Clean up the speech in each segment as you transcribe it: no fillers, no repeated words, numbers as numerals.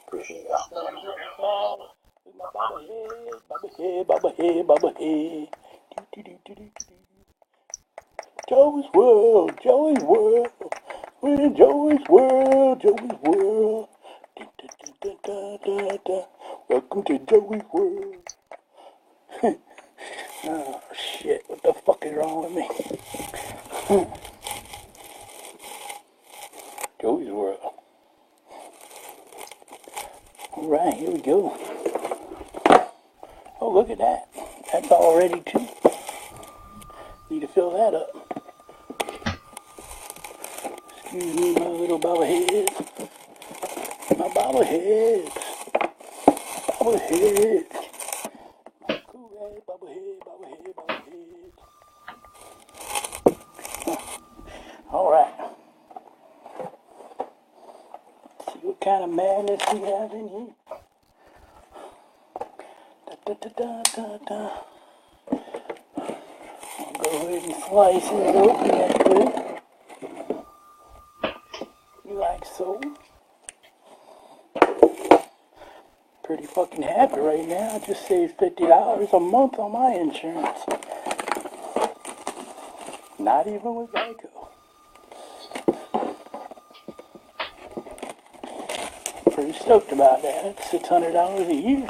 Appreciate y'all. With my bobble head, bobble head, bobble head, bobble head. Joey's World, Joey's World. We're in Joey's World, Joey's World. Welcome to Joey's World. Oh shit, what the fuck is wrong with me? Joey's World. Alright, here we go. Oh, look at that. That's all ready too. Need to fill that up. Excuse me, my little bobbleheads. My bobbleheads. Bobbleheads. Cool head, bobblehead, bobblehead, bobblehead. Alright. Let's see what kind of madness we have in here. Da, da, da, da, da. I'll go ahead and slice it open that quick. Like so. Pretty fucking happy right now. I just saved $50 a month on my insurance. Not even with Geico. Pretty stoked about that. That's $600 a year.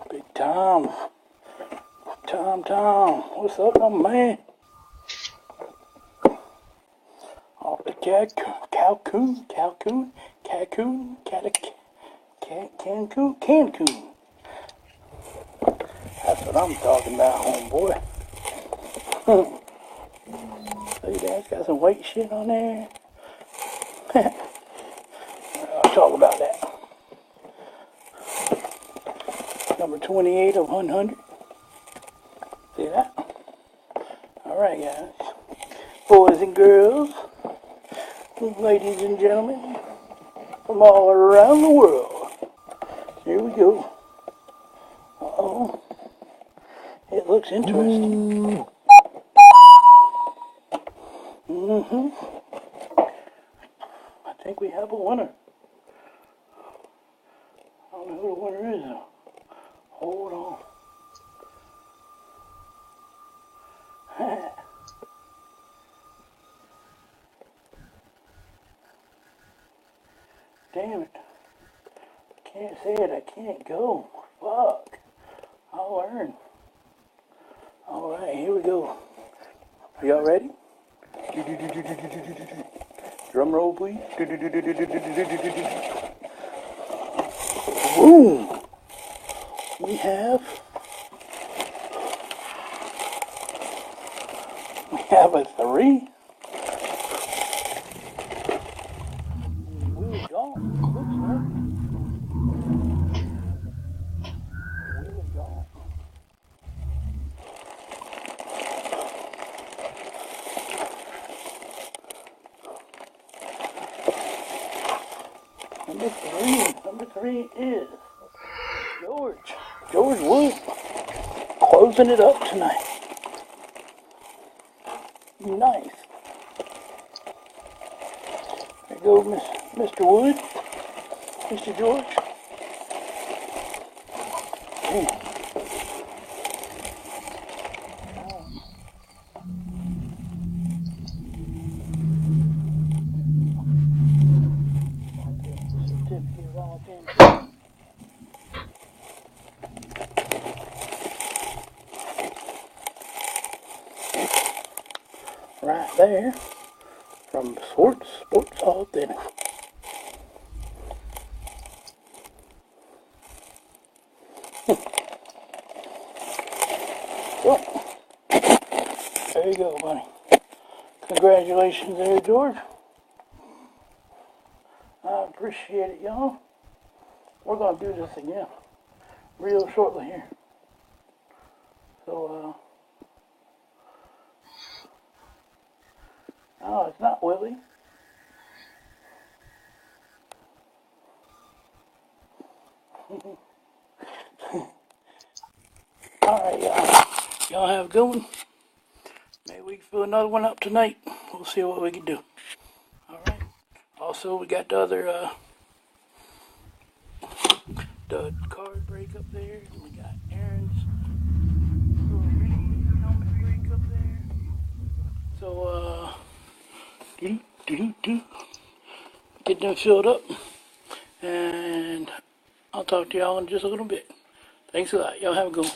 Big Tom. Tom. What's up, my man? Off the Cancun. That's what I'm talking about, homeboy. Look at that, it's got some white shit on there. I'll talk about that. Number 28 of 100. See that? Alright, guys. Boys and girls, ladies and gentlemen, from all around the world. Here we go. Uh-oh. It looks interesting. I think we have a winner. I don't know who the winner is though. Hold on. Damn it. I can't say it. I can't go. Fuck. I'll learn. Alright, here we go. Are y'all ready? Drum roll, please. Boom! We have a 3. We were gone. Looks like. We were gone. Number three is George Wood, closing it up tonight. Nice. There you go, Mr. Wood, Mr. George. Damn. Right there, from Sports Authentic. So, there you go, buddy. Congratulations there, George. I appreciate it, y'all. We're going to do this again real shortly here. So, no, it's not Willie. Alright, y'all. Y'all have a good one. Maybe we can fill another one up tonight. We'll see what we can do. Alright. Also, we got the other, the card break up there. And we got Aaron's little mini helmet break up there. So, get them filled up. And I'll talk to y'all in just a little bit. Thanks a lot. Y'all have a good one.